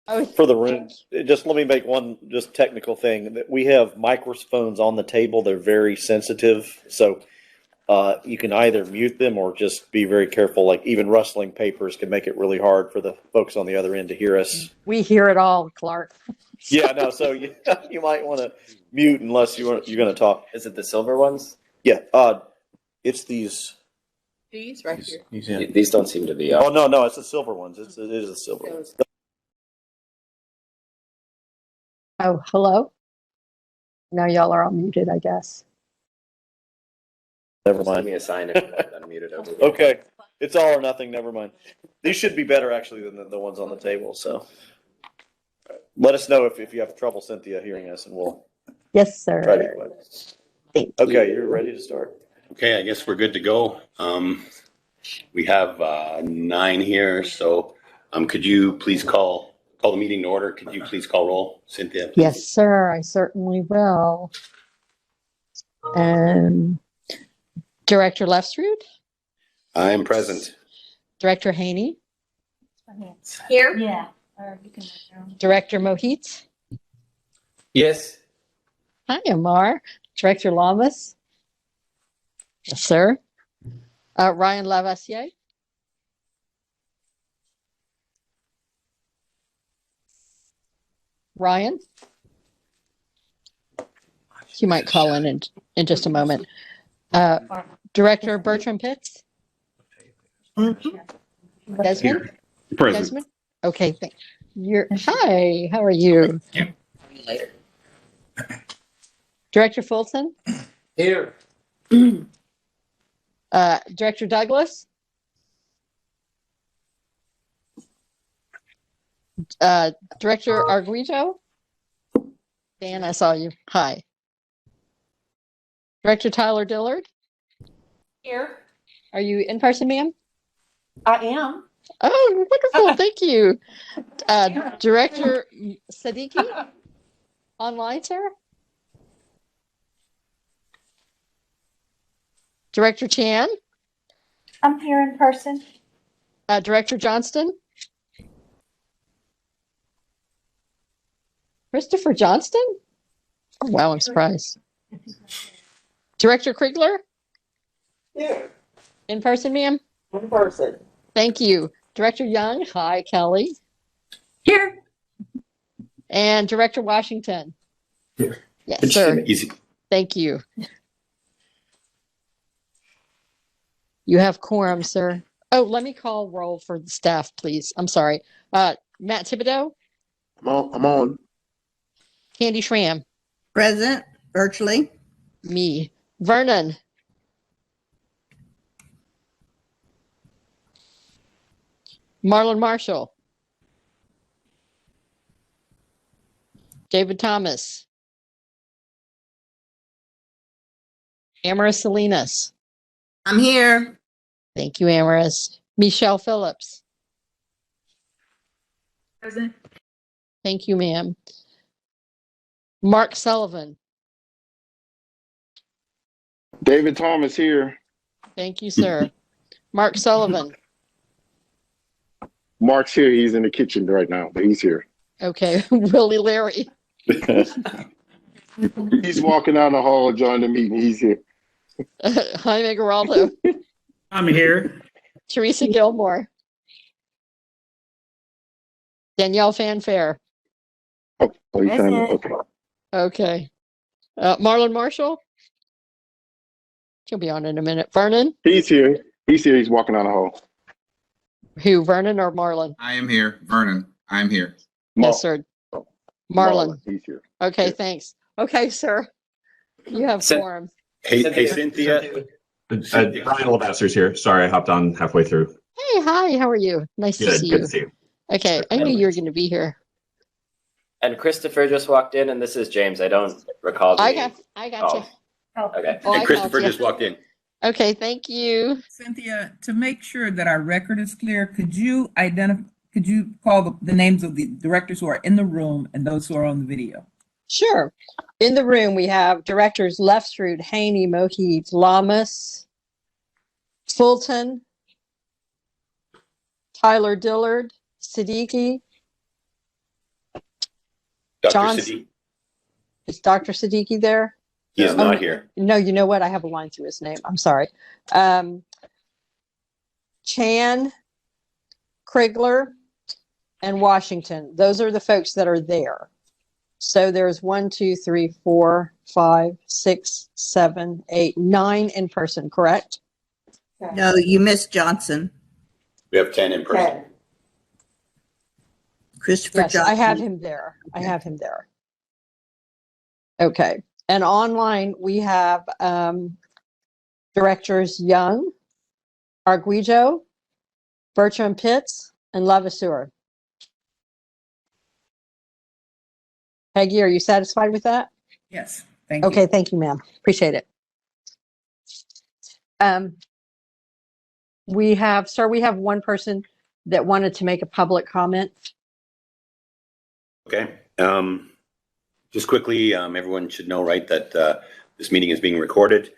Oh, For the room, just let me make one just technical thing. That we have microphones on the table. They're very sensitive, so you can either mute them or just be very careful. Like even rustling papers can make it really hard for the folks on the other end to hear us. we hear it all, Clark. Yeah, no. So you might want to mute unless you're going to talk. Is it the silver ones? Yeah, it's these. These right here. These don't seem to be Oh up. no, it's the silver ones. It is the silver ones. Oh, hello? Now y'all are all muted, I guess. Never Just give mind. me a sign if you're unmuted over here. Okay, it's all or nothing. Never mind. These should be better actually than the ones on the table. So let us know if you have trouble, Cynthia, hearing us, and we'll Yes, try to sir. be quiet. Thank Okay, you. you're ready to start. Okay, I guess we're good to go. We have 9 here, so could you please call the meeting to order? Could you please call roll, Cynthia? Please? Yes, sir. I certainly will. Director Lefstrud, I'm present. Director Haney, Here? Yeah. Director Mohit. Yes. Hi, Amar. Director Lamas. Yes, sir. Ryan Lavassier. Ryan. You might call in just a moment. Director Bertram Pitts. Desmond. Present. Desmond. Okay. Hi. How are you? Later. Director Fulton. Here. Director Douglas. Director Arguito. Dan, I saw you. Hi. Director Tyler Dillard. Here. Are you in person, ma'am? I am. Oh, wonderful. Thank you. Director Siddiqui. Online, sir. Director Chan. I'm here in person. Director Johnston. Christopher Johnston? Oh, wow, I'm surprised. Director Kriegler? Here. In person, ma'am? In person. Thank you. Director Young? Hi, Kelly. Here. And Director Washington? Here. Yes, sir. Easy. Thank you. You have quorum, sir. Oh, let me call roll for the staff, please. I'm sorry. Matt Thibodeau? I'm on. Candy Schramm? Present, virtually. Me. Vernon? Marlon Marshall? David Thomas? Amaris Salinas? I'm here. Thank you, Amaris. Michelle Phillips? Present. Thank you, ma'am. Mark Sullivan? David Thomas here. Thank you, sir. Mark Sullivan? Mark's here. He's in the kitchen right now, but he's here. Okay. Willie Larry? He's walking down the hall, join the meeting. He's here. Jaime Geraldo? I'm here. Teresa Gilmore? Danielle Fanfare? Oh, he's trying to, okay. Okay. Marlon Marshall? He'll be on in a minute. Vernon? He's here. He's here. He's walking down the hall. Who, Vernon or Marlon? I am here. Vernon, I'm here. Yes, sir. Marlon. He's here. Okay, Yes. Thanks. Okay, sir. You have quorum. Hey, Cynthia. Brian Lavasser's here. Sorry, I hopped on halfway through. Hey, hi. How are you? Nice to Good, see good you. to see you. Okay, I knew you were going to be here. And Christopher just walked in, and this is James. I don't recall. I being- got you. Okay. Oh, I And Christopher called you. just walked in. Okay, thank you. Cynthia, to make sure that our record is clear, could you call the names of the directors who are in the room and those who are on the video? Sure. In the room, we have directors Lefstrud, Haney, Mohit, Lamas, Fulton, Tyler Dillard, Siddiqui, Dr. John's- Siddiqui? Is Dr. Siddiqui there? He is not here. No, you know what? I have a line through his name. I'm sorry. Chan, Krigler, and Washington. Those are the folks that are there. So there's 1, 2, 3, 4, 5, 6, 7, 8, 9 in person, correct? No, you missed Johnson. We have 10 in person. 10. Christopher Yes, Johnson. I have him there. I have him there. Okay. And online, we have directors Young, Arguijo, Bertram Pitts, and Levasseur. Peggy, are you satisfied with that? Yes, thank you. Okay, thank you, ma'am. Appreciate it. We have one person that wanted to make a public comment. Okay. Just quickly, everyone should know, right, that this meeting is being recorded.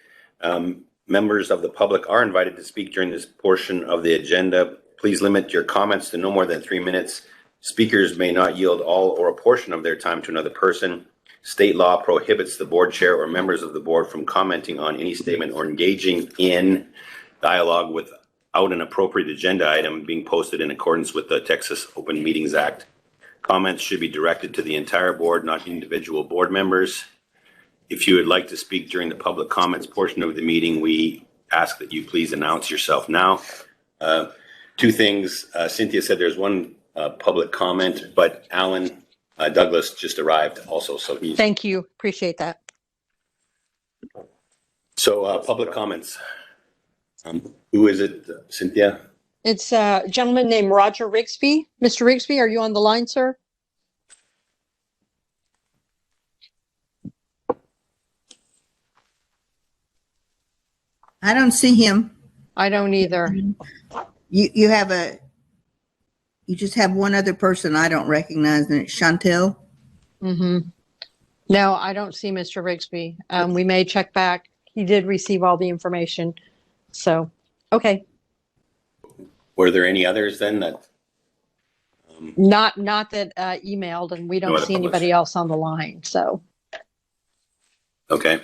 Members of the public are invited to speak during this portion of the agenda. Please limit your comments to no more than 3 minutes. Speakers may not yield all or a portion of their time to another person. State law prohibits the board chair or members of the board from commenting on any statement or engaging in dialogue without an appropriate agenda item being posted in accordance with the Texas Open Meetings Act. Comments should be directed to the entire board, not individual board members. If you would like to speak during the public comments portion of the meeting, we ask that you please announce yourself now. Two things. Cynthia said there's one public comment, but Alan Douglas just arrived also, so he's. Thank you. Appreciate that. So public comments. Who is it, Cynthia? It's a gentleman named Roger Rigsby. Mr. Rigsby, are you on the line, sir? I don't see him. I don't either. You just have one other person I don't recognize, and it's Chantel. Mm-hmm. No, I don't see Mr. Rigsby. We may check back. He did receive all the information. So, okay. Were there any others then that? Not that emailed, and we No don't other see anybody else on the line. So, Okay.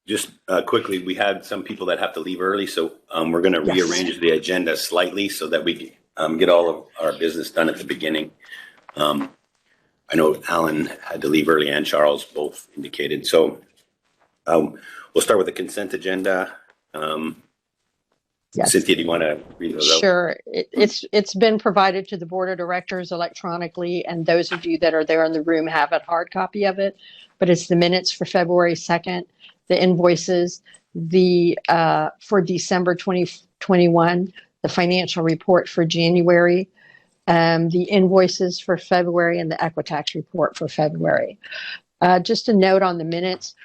Just quickly, we had some people that have to leave early, so we're going to rearrange the agenda slightly so that we get all of our business done at the beginning. I know Alan had to leave early and Charles both indicated. So we'll start with the consent agenda. yes. Cynthia, do you want to read those out? Sure. It's been provided to the board of directors electronically, and those of you that are there in the room have a hard copy of it. But it's the minutes for February 2nd, the invoices, for December 2021, the financial report for January, the invoices for February, and the Equitax report for February. Just a note on the minutes.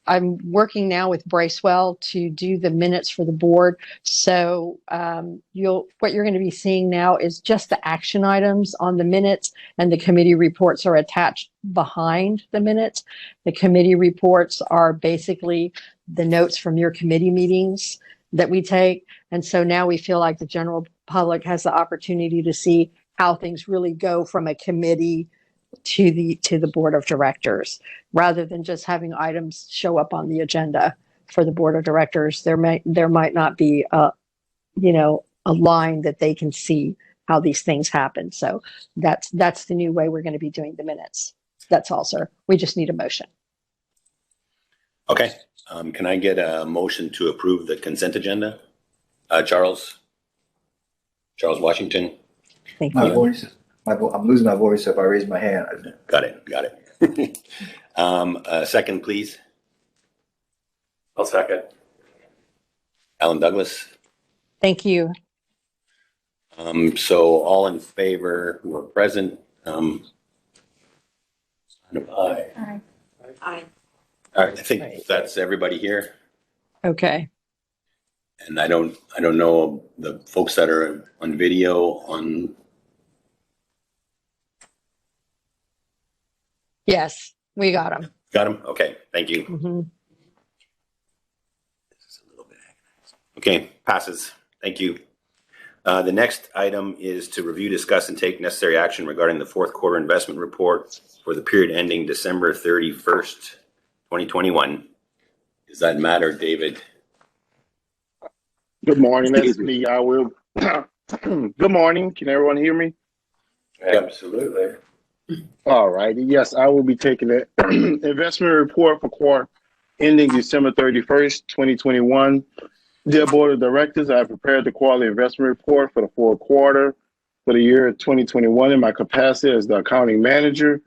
I'm working now with Bracewell to do the minutes for the board. So what you're going to be seeing now is just the action items on the minutes, and the committee reports are attached behind the minutes. The committee reports are basically the notes from your committee meetings that we take. And so now we feel like the general public has the opportunity to see how things really go from a committee to the board of directors, rather than just having items show up on the agenda for the board of directors. There might not be a line that they can see how these things happen. So that's the new way we're going to be doing the minutes. That's all, sir. We just need a motion. Okay. Can I get a motion to approve the consent agenda? Charles Washington. Thank My you. voice. I'm losing my voice, so if I raise my hand. Got it. Second, please. I'll second. Alan Douglas. Thank you. So all in favor who are present, sign of aye. Aye. Aye. All right, I think that's everybody here. Okay. And I don't know the folks that are on video on. Yes, we got them. Got them? Okay, thank you. Mm-hmm. Okay, passes. Thank you. The next item is to review, discuss, and take necessary action regarding the fourth quarter investment report for the period ending December 31st, 2021. Does that matter, David? Good morning. That's me. I will. Good morning. Can everyone hear me? Absolutely. All righty. Yes, I will be taking the investment report for quarter ending December 31st, 2021. Dear Board of Directors, I have prepared the quarterly investment report for the fourth quarter for the year 2021 in my capacity as the accounting manager.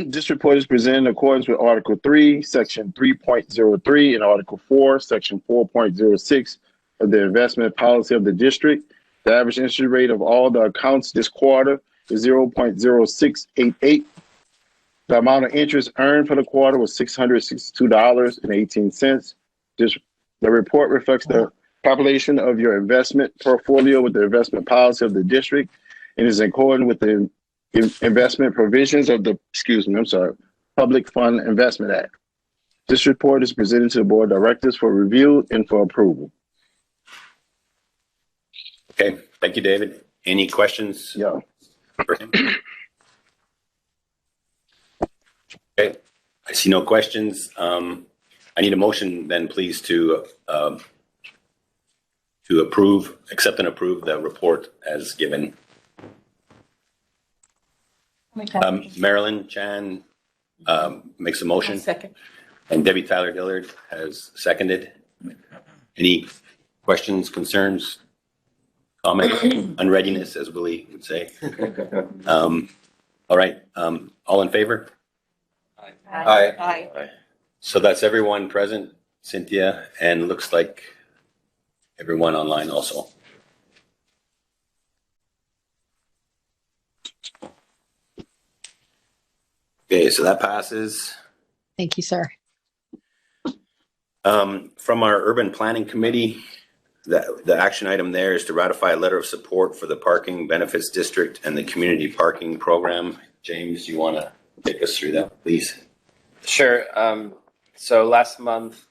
This report is presented in accordance with Article 3, Section 3.03, and Article 4, Section 4.06 of the investment policy of the district. The average interest rate of all the accounts this quarter is 0.0688. The amount of interest earned for the quarter was $662.18. The report reflects the population of your investment portfolio with the investment policy of the district and is in accordance with the investment provisions of the, Public Fund Investment Act. This report is presented to the Board of Directors for review and for approval. Okay, thank you, David. Any questions? Yeah. For him? Okay, I see no questions. I need a motion then, please, to accept and approve the report as given. Marilyn Chan makes a motion. Second. And Debbie Tyler Dillard has seconded. Any questions, concerns, comments, unreadiness, as Willie would say? All right, all in favor? Aye. Aye. So that's everyone present, Cynthia, and looks like everyone online also. Okay, so that passes. Thank you, sir. From our urban planning committee, the action item there is to ratify a letter of support for the parking benefits district and the community parking program. James, you want to take us through that, please? Sure. So last month,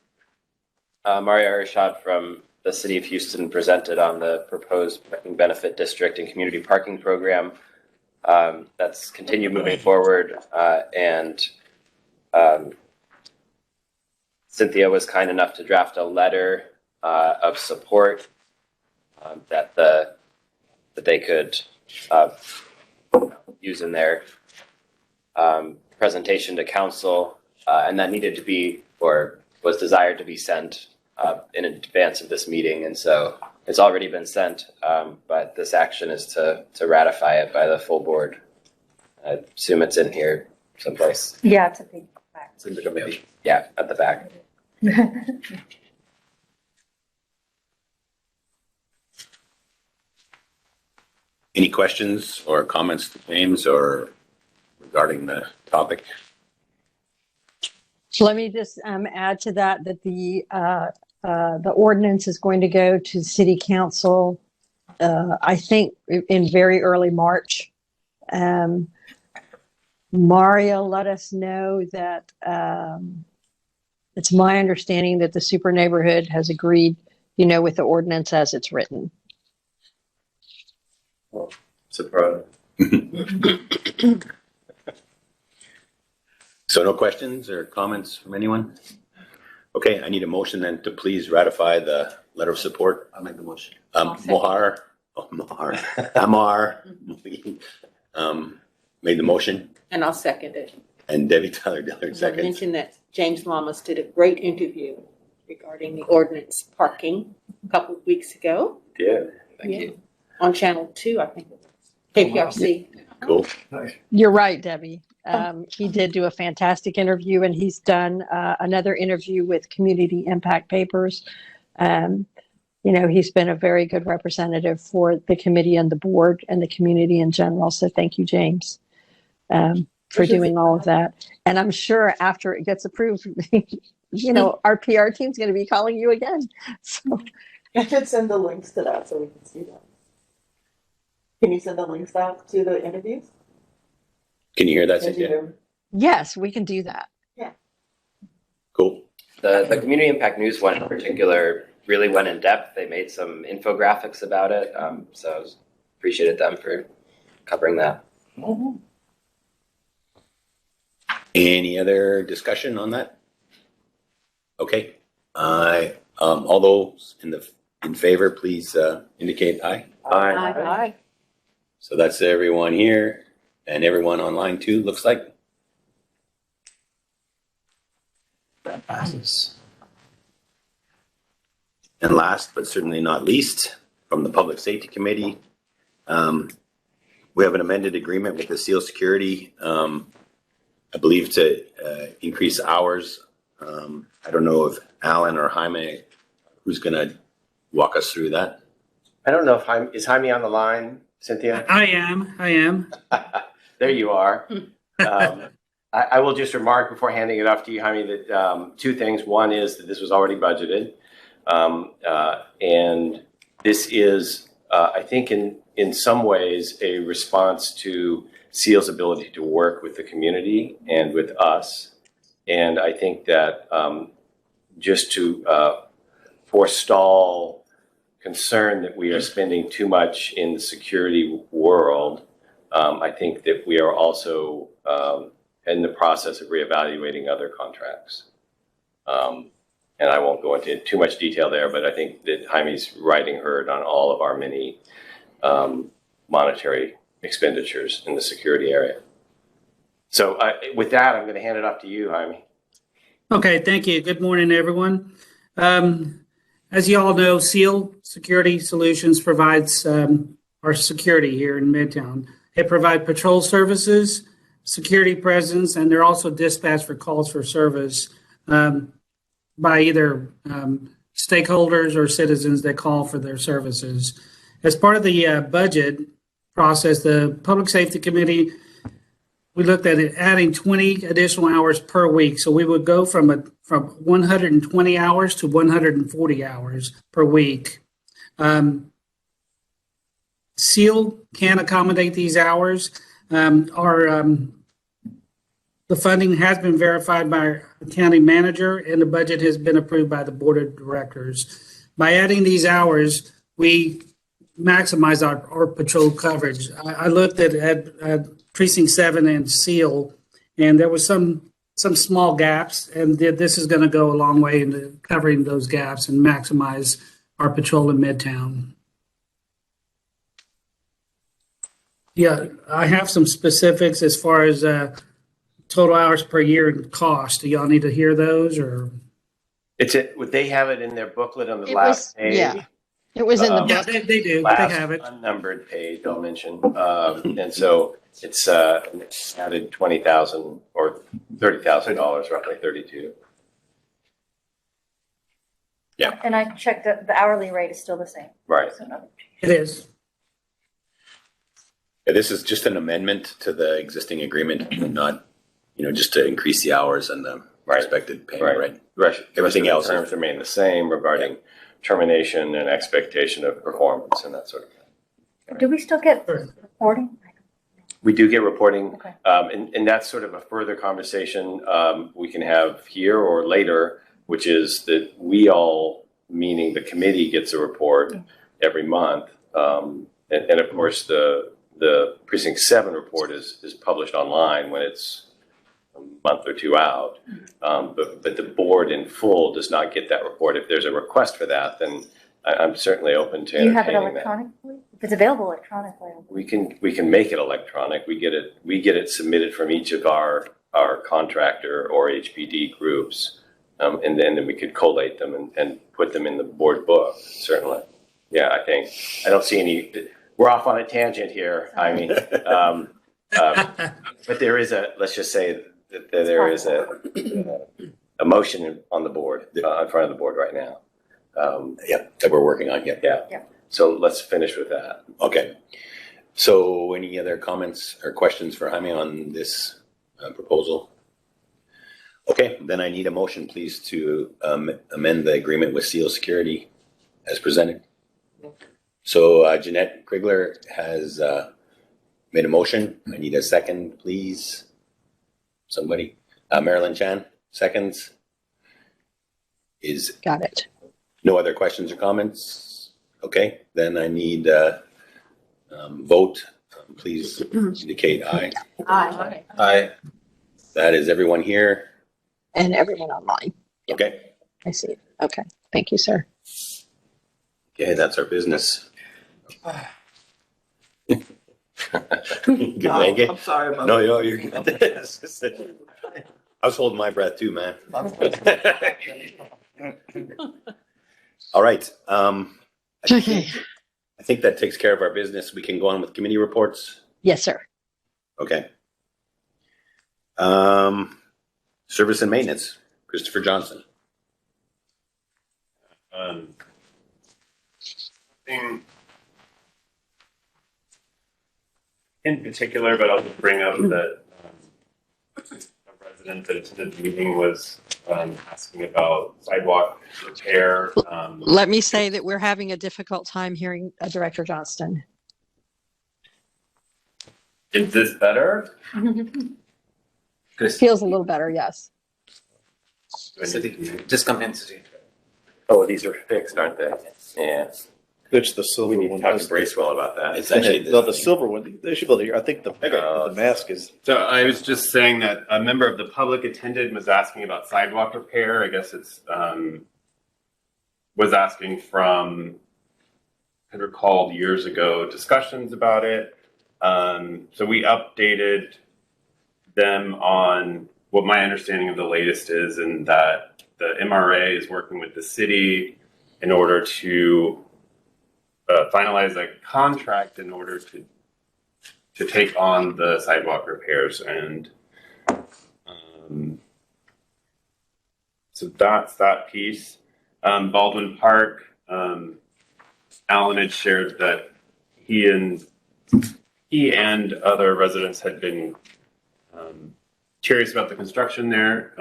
Mario Arishad from the City of Houston presented on the proposed parking benefit district and community parking program. That's continued moving forward, and Cynthia was kind enough to draft a letter of support that they could use in their presentation to council. And that needed to be, or was desired to be sent in advance of this meeting. And so it's already been sent, but this action is to ratify it by the full board. I assume it's in here someplace. Yeah, it's a big fact. It's in the committee. Yeah, at the back. Any questions or comments to James or regarding the topic? Let me just add to that the ordinance is going to go to City Council, I think, in very early March. Mario let us know that it's my understanding that the super neighborhood has agreed, with the ordinance as it's written. Well, surprise. So no questions or comments from anyone? Okay, I need a motion then to please ratify the letter of support. I'll make the motion. Amar made the motion, And I'll second it. and Debbie Tyler Dillard I seconds. mentioned that James Lamas did a great interview regarding the ordinance parking a couple of weeks ago. Yeah, thank you. On Channel 2, I think it was. KPRC. Cool. You're right, Debbie. He did do a fantastic interview, and he's done another interview with Community Impact Papers. He's been a very good representative for the committee and the board and the community in general. So thank you, James, for doing all of that. And I'm sure after it gets approved, our PR team's going to be calling you again. So I should send the links to that so we can see that. Can you send the links out to the interviews? Can you hear that, Cynthia? yes, we can do that. The Community Impact News one in particular really went in depth. They made some infographics about it. So I appreciated them for covering that. Any other discussion on that? Okay. All those in favor, please indicate aye. Aye. So that's everyone here and everyone online too, looks like. That passes. And last but certainly not least, from the Public Safety Committee, we have an amended agreement with the SEAL Security, I believe to increase hours. I don't know if Alan or Jaime, who's going to walk us through that. I don't know if is Jaime on the line, Cynthia? I am. There you are. I will just remark before handing it off to you, Jaime, that two things. One is that this was already budgeted. And this is, I think, in some ways, a response to SEAL's ability to work with the community and with us. And I think that just to forestall concern that we are spending too much in the security world, I think that we are also in the process of reevaluating other contracts. And I won't go into too much detail there, but I think that Jaime's writing herd on all of our many monetary expenditures in the security area. So with that, I'm going to hand it off to you, Jaime. Okay, thank you. Good morning, everyone. As you all know, SEAL Security Solutions provides our security here in Midtown. They provide patrol services, security presence, and they're also dispatched for calls for service by either stakeholders or citizens that call for their services. As part of the budget process, the Public Safety Committee, we looked at it adding 20 additional hours per week. So we would go from 120 hours to 140 hours per week. SEAL can accommodate these hours. The funding has been verified by our county manager, and the budget has been approved by the board of directors. By adding these hours, we maximize our patrol coverage. I looked at Precinct 7 and SEAL, and there was some small gaps, and this is going to go a long way into covering those gaps and maximize our patrol in Midtown. Yeah, I have some specifics as far as total hours per year and cost. Do y'all need to hear those, or? Would they have it in their booklet on the last page? Yeah, it was in the Yeah, book. they do. They have it. Unnumbered page, I'll mention. And so it's added $20,000 or $30,000, roughly 32. Yeah. And I checked the hourly rate is still the same. Right. So no. It is. Yeah, this is just an amendment to the existing agreement, not, just to increase the hours and the expected payment, right? Everything else terms remain the same regarding termination and expectation of performance and that sort of thing. Do we still get reporting? We do get reporting, Okay. and that's sort of a further conversation we can have here or later, which is that we all, meaning the committee, gets a report every month, and of course the Precinct 7 report is published online when it's a month or two out, but the board in full does not get that report. If there's a request for that, then I'm certainly open to Do you have it entertaining that. electronically? If it's available electronically. We can make it electronic. We get it submitted from each of our contractor or HPD groups, and then we could collate them and put them in the board book. Certainly, yeah. I don't see any. We're off on a tangent here. I mean, but there is let's just say that there is a motion on the board, in front of the board right now. That we're working on. Yeah. So let's finish with that. Okay. So any other comments or questions for Jaime on this proposal? Okay, then I need a motion, please, to amend the agreement with SEAL Security as presented. So Jeanette Krigler has made a motion. I need a second, please. Somebody. Marilyn Chan, seconds. Got it. No other questions or comments? Okay, then I need vote. Please indicate aye. Aye. Aye. That is everyone here. And everyone online. Okay. I see it. Okay. Thank you, sir. Okay, that's our business. Good, thank you. I'm sorry about No, you're good. I was holding my breath too, man. All right. Okay. I think that takes care of our business. We can go on with committee reports. Yes, sir. Okay. Service and maintenance, Christopher Johnson. In particular, but I'll just bring up that a resident that attended the meeting was asking about sidewalk repair. Let me say that we're having a difficult time hearing Director Johnston. Is this better? Feels a little better, yes. Just come in, City. Oh, these are fixed, aren't they? Yeah. It's the silver We need one. to talk to Bracewell about that. It's actually The silver one. They should be able to hear. I think the mask is. So I was just saying that a member of the public attended and was asking about sidewalk repair. I guess it's was asking from, I recalled years ago discussions about it. So we updated them on what my understanding of the latest is, and that the MRA is working with the city in order to finalize a contract in order to take on the sidewalk repairs. And so that's that piece. Baldwin Park, Alan had shared that he and other residents had been curious about the construction there.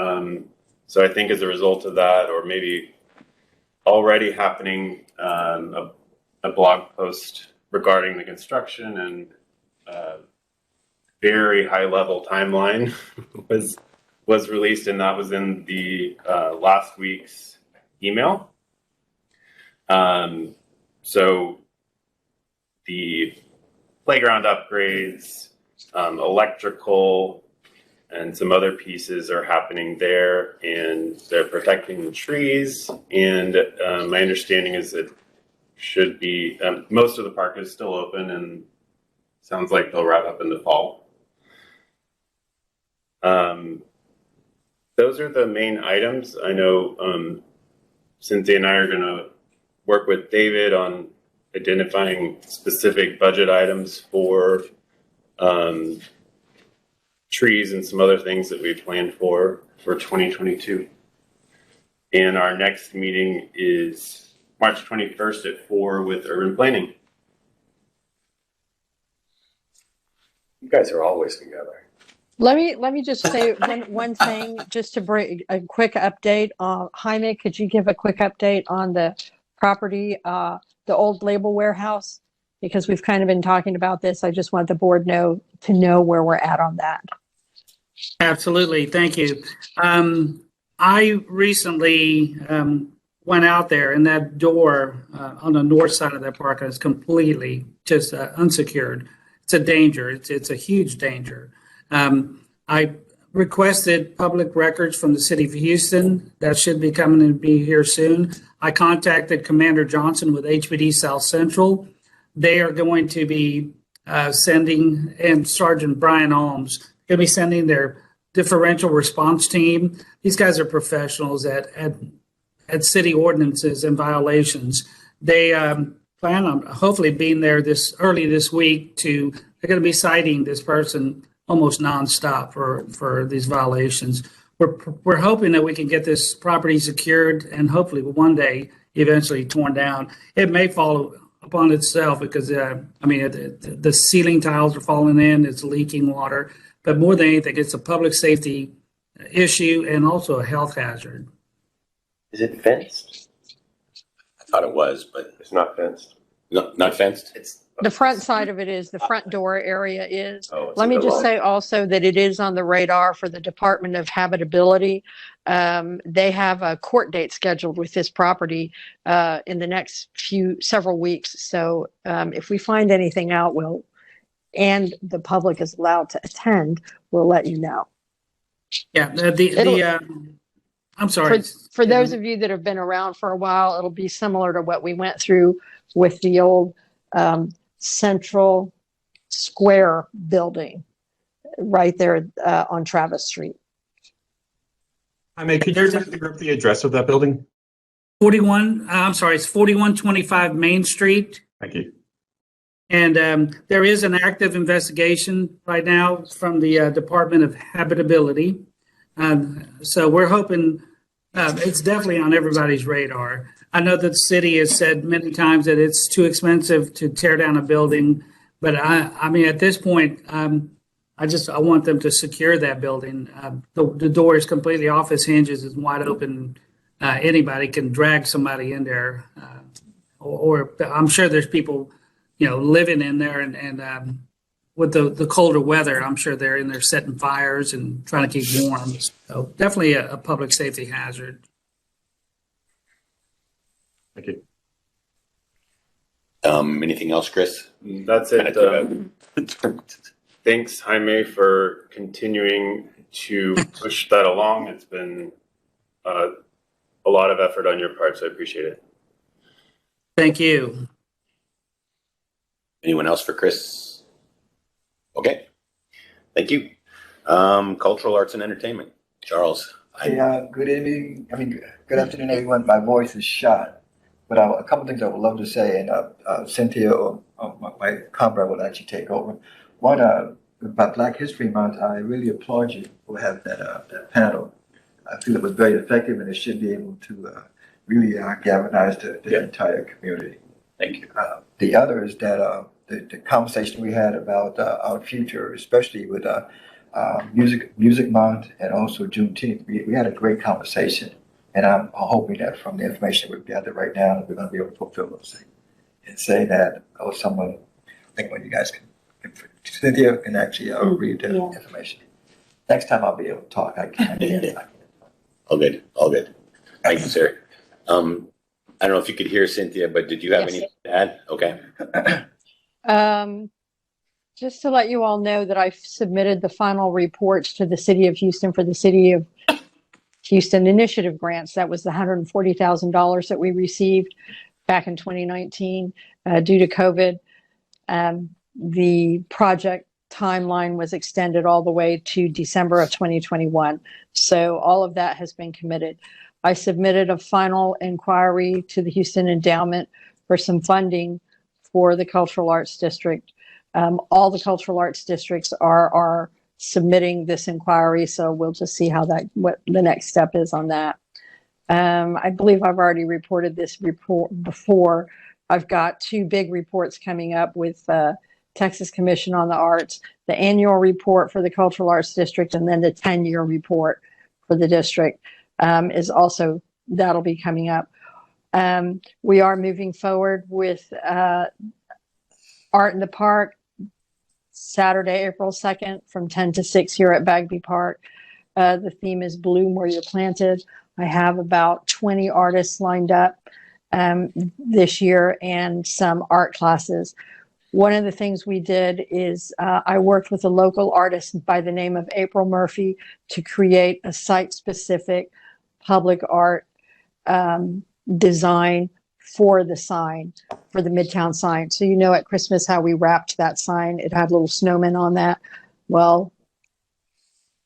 So I think as a result of that, or maybe already happening, a blog post regarding the construction and very high level timeline was released, and that was in the last week's email. So the playground upgrades, electrical, and some other pieces are happening there, and they're protecting the trees. And my understanding is that should be most of the park is still open, and sounds like they'll wrap up in the fall. Those are the main items. I know Cynthia and I are going to work with David on identifying specific budget items for trees and some other things that we planned for 2022. And our next meeting is March 21st at 4 with urban planning. You guys are always together. Let me just say one thing, just to bring a quick update. Jaime, could you give a quick update on the property, the old label warehouse? Because we've kind of been talking about this. I just want the board to know where we're at on that. Absolutely. Thank you. I recently went out there, and that door on the north side of that park is completely just unsecured. It's a danger. It's a huge danger. I requested public records from the city of Houston. That should be coming and be here soon. I contacted Commander Johnson with HPD South Central. They are going to be sending, and Sergeant Brian Alms, going to be sending their differential response team. These guys are professionals at city ordinances and violations. They plan on hopefully being there early this week they're going to be citing this person almost nonstop for these violations. We're hoping that we can get this property secured and hopefully one day eventually torn down. It may fall upon itself because the ceiling tiles are falling in, it's leaking water, but more than anything, it's a public safety issue and also a health hazard. Is it fenced? I thought it was, but It's not fenced. not fenced. The front side of it is, the front door area is. Oh, it's Let a me bit just low. say also that it is on the radar for the Department of Habitability. They have a court date scheduled with this property in the next several weeks. So if we find anything out, and the public is allowed to attend, we'll let you know. Yeah, I'm sorry. For those of you that have been around for a while, it'll be similar to what we went through with the old Central Square building right there on Travis Street. Hi, May, could you remind the group the address of that building? 4125 Main Street. Thank you. And there is an active investigation right now from the Department of Habitability. So we're hoping it's definitely on everybody's radar. I know that the city has said many times that it's too expensive to tear down a building, but I mean, at this point, I want them to secure that building. The door is completely off its hinges, it's wide open. Anybody can drag somebody in there, or I'm sure there's people, living in there, and with the colder weather, I'm sure they're in there setting fires and trying to keep warm. So definitely a public safety hazard. Thank you. Anything else, Chris? That's it. Thanks, Jaime, for continuing to push that along. It's been a lot of effort on your part, so I appreciate it. Thank you. Anyone else for Chris? Okay. Thank you. Cultural arts and entertainment. Charles. Hey, good evening. Good afternoon, everyone. My voice is shot, but a couple things I would love to say, and Cynthia or my comrade will actually take over. One, about Black History Month, I really applaud you for having that panel. I feel it was very effective, and it should be able to really galvanize the entire community. Thank you. The other is that the conversation we had about our future, especially with Music Month and also Juneteenth, we had a great conversation, and I'm hoping that from the information we've gathered right now, we're going to be able to fulfill those things. And say that, someone, I think when you guys can, Cynthia can actually read the information. Next time I'll be able to talk. I can't. All good. All good. Thank you, sir. I don't know if you could hear Cynthia, but did you have anything to add? Okay. Just to let you all know that I've submitted the final reports to the City of Houston for the City of Houston initiative grants. That was the $140,000 that we received back in 2019 due to COVID. The project timeline was extended all the way to December of 2021. So all of that has been committed. I submitted a final inquiry to the Houston Endowment for some funding for the Cultural Arts District. All the cultural arts districts are submitting this inquiry, so we'll just see what the next step is on that. I believe I've already reported this report before. I've got two big reports coming up with Texas Commission on the Arts, the annual report for the Cultural Arts District, and then the 10-year report for the district that'll be coming up. We are moving forward with Art in the Park, Saturday, April 2nd from 10 to 6 here at Bagby Park. The theme is Bloom Where You're Planted. I have about 20 artists lined up this year and some art classes. One of the things we did is I worked with a local artist by the name of April Murphy to create a site-specific public art design for the sign, for the Midtown sign. So at Christmas how we wrapped that sign, it had little snowmen on that. Well,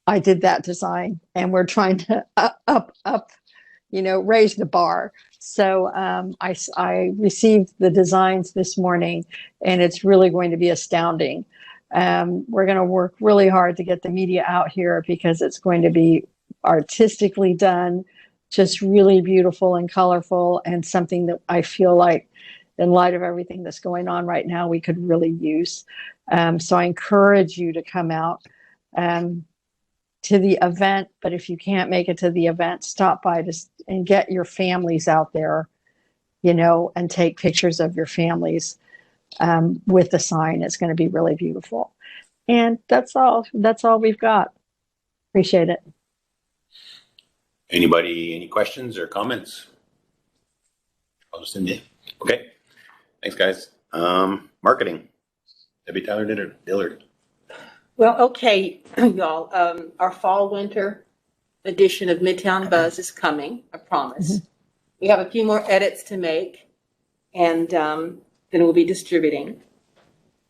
I did that design, and we're trying to raise the bar. So I received the designs this morning, and it's really going to be astounding. We're going to work really hard to get the media out here because it's going to be artistically done, just really beautiful and colorful, and something that I feel like, in light of everything that's going on right now, we could really use. So I encourage you to come out to the event, but if you can't make it to the event, stop by and get your families out there, and take pictures of your families. with the sign. It's going to be really beautiful. And that's all we've got. Appreciate it. Anybody, any questions or comments? I'll just send you. Okay. Thanks, guys. Marketing. Debbie Tyler Dillard. Well, okay, y'all, our fall/winter edition of Midtown Buzz is coming, I promise. We have a few more edits to make, and then we'll be distributing.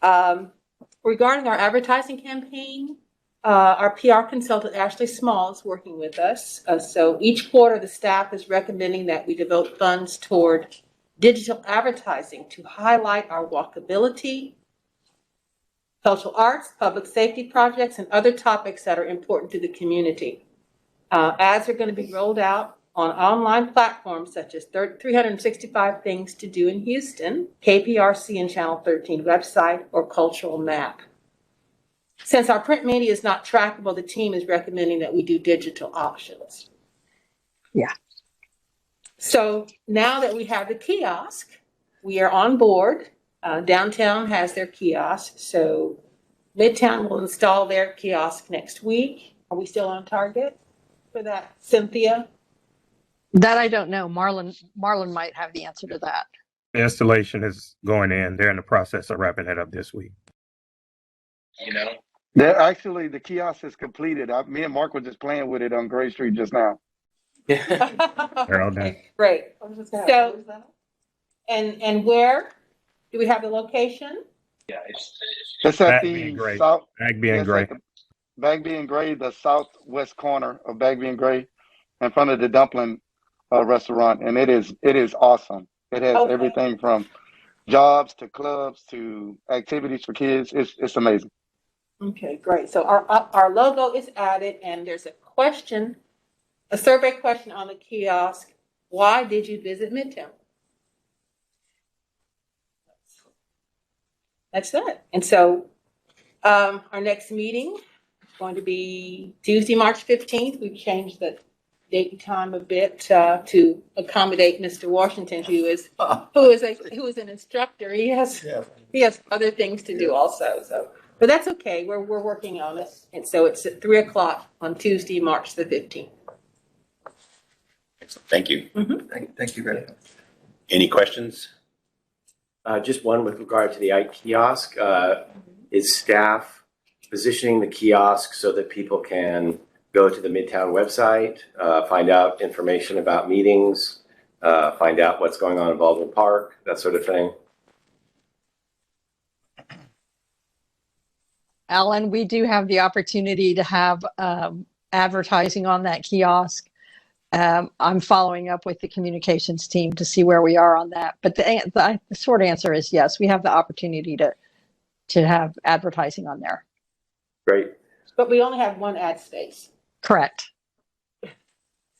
Regarding our advertising campaign, our PR consultant, Ashley Small, is working with us. So each quarter, the staff is recommending that we devote funds toward digital advertising to highlight our walkability, cultural arts, public safety projects, and other topics that are important to the community. Ads are going to be rolled out on online platforms such as 365 Things to Do in Houston, KPRC and Channel 13 website, or Cultural Map. Since our print media is not trackable, the team is recommending that we do digital options. Yeah. So now that we have the kiosk, we are on board. Downtown has their kiosk, so Midtown will install their kiosk next week. Are we still on target for that, Cynthia? That I don't know. Marlon might have the answer to that. The installation is going in. They're in the process of wrapping it up this week. You know, the kiosk is completed. Me and Mark were just playing with it on Gray Street just now. They're all done. Okay, great. So, and where? Do we have the location? Yeah, it's at Bagby the and Gray. south. Bagby and yes, Gray. at the Bagby and Gray, the southwest corner of Bagby and Gray, in front of the dumpling restaurant, and it is awesome. It has everything from jobs to clubs to activities for kids. It's amazing. Okay, great. So our logo is added, and there's a survey question on the kiosk. Why did you visit Midtown? That's it. And so our next meeting is going to be Tuesday, March 15th. We've changed the date and time a bit to accommodate Mr. Washington, who is an instructor. He has other things to do also. But that's okay. We're working on it. And so it's at 3:00 on Tuesday, March the 15th. Excellent. Thank you. Thank you very much. Any questions? Just one with regard to the kiosk. Is staff positioning the kiosk so that people can go to the Midtown website, find out information about meetings, find out what's going on in Baldwin Park, that sort of thing? Alan, we do have the opportunity to have advertising on that kiosk. I'm following up with the communications team to see where we are on that. But the short answer is yes, we have the opportunity to have advertising on there. Great. But we only have one ad space. Correct.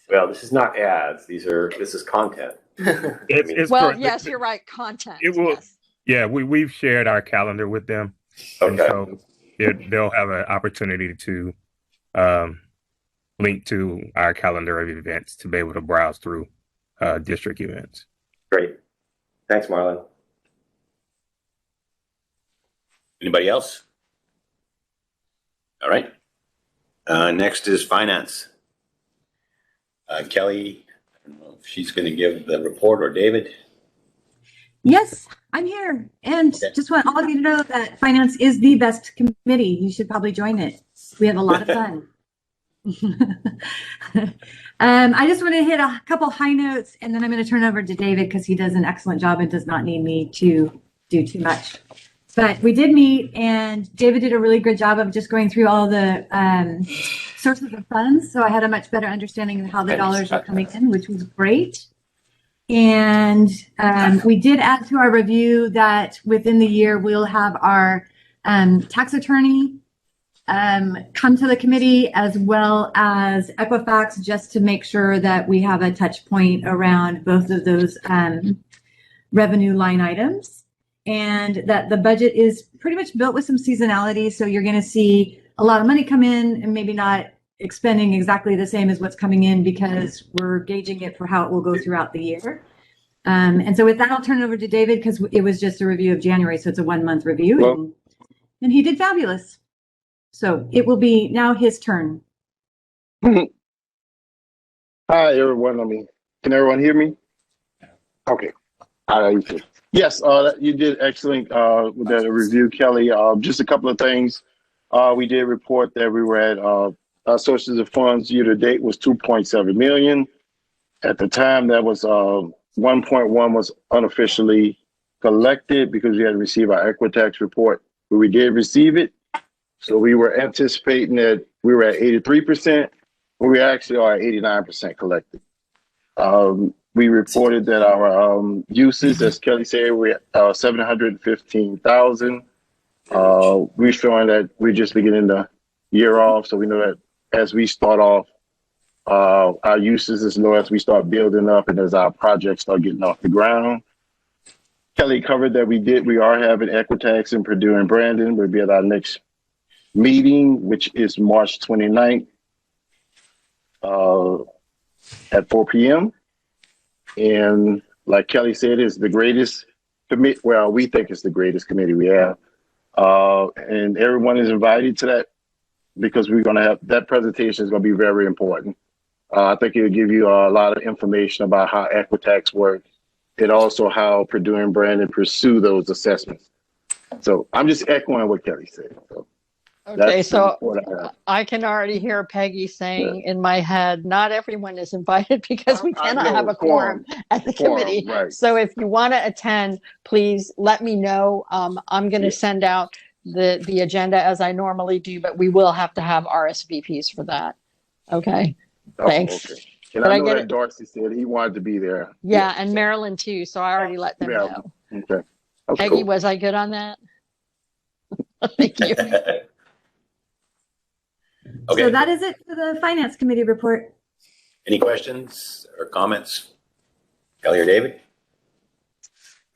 Well, this is not ads. This is content. It's well, correct. yes, you're right. Content. It will. Yes. Yeah, we've shared our calendar with them. Okay. And so they'll have an opportunity to link to our calendar of events to be able to browse through district events. Great. Thanks, Marlon. Anybody else? All right. Next is finance. Kelly, I don't know if she's going to give the report, or David. Yes, I'm here. And just want all of you to know that finance is the best committee. You should probably join it. We have a lot of fun. I just want to hit a couple high notes, and then I'm going to turn over to David because he does an excellent job and does not need me to do too much. But we did meet, and David did a really good job of just going through all the sources of funds. So I had a much better understanding of how the dollars are coming in, which was great. And we did add to our review that within the year, we'll have our tax attorney come to the committee, as well as Equifax, just to make sure that we have a touch point around both of those revenue line items. And that the budget is pretty much built with some seasonality. So you're going to see a lot of money come in and maybe not expending exactly the same as what's coming in, because we're gauging it for how it will go throughout the year. And so with that, I'll turn it over to David because it was just a review of January. So it's a 1 month review. Well, and he did fabulous. So it will be now his turn. Hi, everyone. Can everyone hear me? Okay. Hi, yes, you did excellent with that review, Kelly. Just a couple of things. We did report that we were at our sources of funds year to date was 2.7 million. At the time, that was 1.1 was unofficially collected because we had to receive our Equitax report, but we did receive it. So we were anticipating that we were at 83%, but we actually are at 89% collected. We reported that our uses, as Kelly said, we're at 715,000. We're showing that we're just beginning the year off, so we know that as we start off, our uses is low as we start building up and as our projects start getting off the ground. Kelly covered that we are having Equitax in Purdue and Brandon. We'll be at our next meeting, which is March 29th at 4 p.m. And like Kelly said, it's the greatest committee. Well, we think it's the greatest committee we have. And everyone is invited to that because we're going to have that presentation is going to be very important. I think it'll give you a lot of information about how Equitax works and also how Purdue and Brandon pursue those assessments. So I'm just echoing what Kelly said. So okay, so I can already hear Peggy saying in my head, not everyone is invited because we cannot have a quorum at the committee. Right. So if you want to attend, please let me know. I'm going to send out the agenda as I normally do, but we will have to have RSVPs for that. Okay. Thanks. Okay. And I know that Darcy said he wanted to be there. Yeah, and Marilyn too. So I already let them know. Okay. Peggy, cool. was I good on that? Thank you. Okay. So that is it for the Finance Committee report. Any questions or comments? Kelly or David?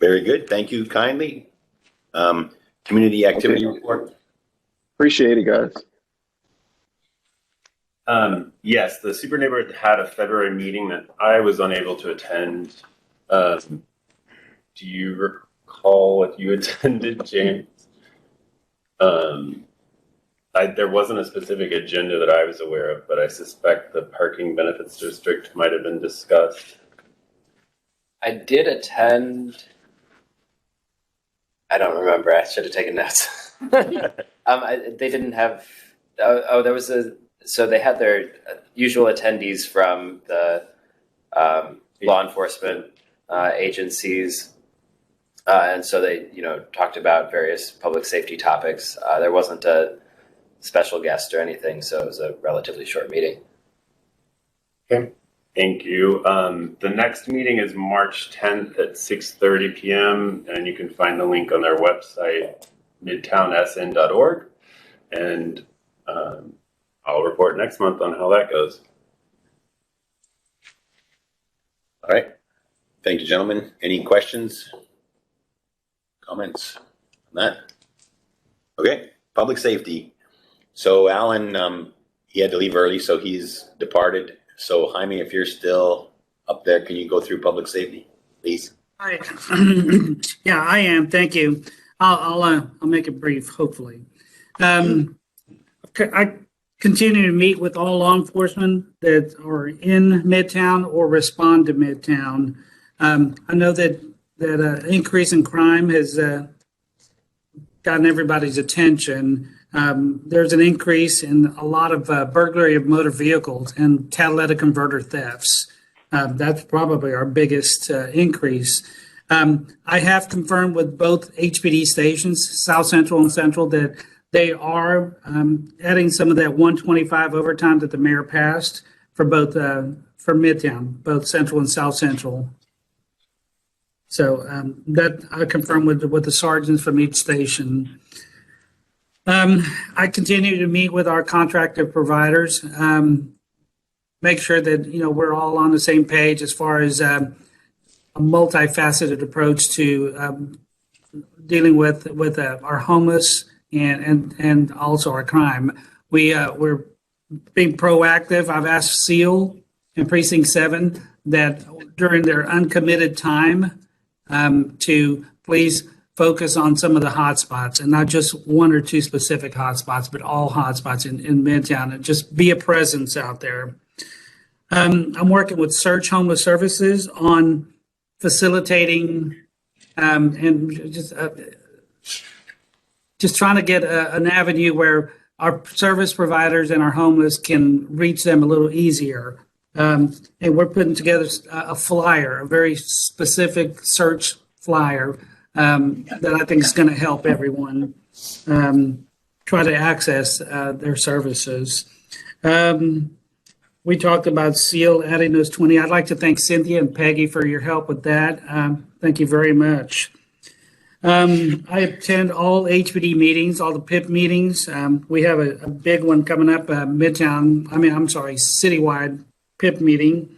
Very good. Thank you kindly. Community activity report. Appreciate it, guys. Yes, the Super Neighborhood had a February meeting that I was unable to attend. Do you recall if you attended, James? There wasn't a specific agenda that I was aware of, but I suspect the parking benefits district might have been discussed. I did attend. I don't remember. I should have taken notes. They didn't have. There was so they had their usual attendees from the law enforcement agencies, and so they, talked about various public safety topics. There wasn't a special guest or anything, so it was a relatively short meeting. Okay, thank you. The next meeting is March 10th at 6:30 p.m. and you can find the link on their website, midtownsn.org, and I'll report next month on how that goes. All right. Thank you, gentlemen. Any questions? Comments on that? Okay. Public safety. So Alan, he had to leave early, so he's departed. So Jaime, if you're still up there, can you go through public safety, please? Hi. Yeah, I am. Thank you. I'll make it brief, hopefully. I continue to meet with all law enforcement that are in Midtown or respond to Midtown. I know that increase in crime has gotten everybody's attention. There's an increase in a lot of burglary of motor vehicles and catalytic converter thefts. That's probably our biggest increase. I have confirmed with both HPD stations, South Central and Central, that they are adding some of that 125 overtime that the mayor passed for both for Midtown, both Central and South Central. So that I confirmed with the sergeants from each station. I continue to meet with our contracted providers, make sure that we're all on the same page as far as a multifaceted approach to dealing with our homeless and also our crime. We're being proactive. I've asked SEAL in Precinct 7 that during their uncommitted time to please focus on some of the hotspots and not just one or two specific hotspots, but all hotspots in Midtown, and just be a presence out there. I'm working with Search Homeless Services on facilitating and just trying to get an avenue where our service providers and our homeless can reach them a little easier. And we're putting together a flyer, a very specific search flyer that I think is going to help everyone try to access their services. We talked about SEAL adding those 20. I'd like to thank Cynthia and Peggy for your help with that. Thank you very much. I attend all HPD meetings, all the PIP meetings. We have a big one coming up, citywide PIP meeting.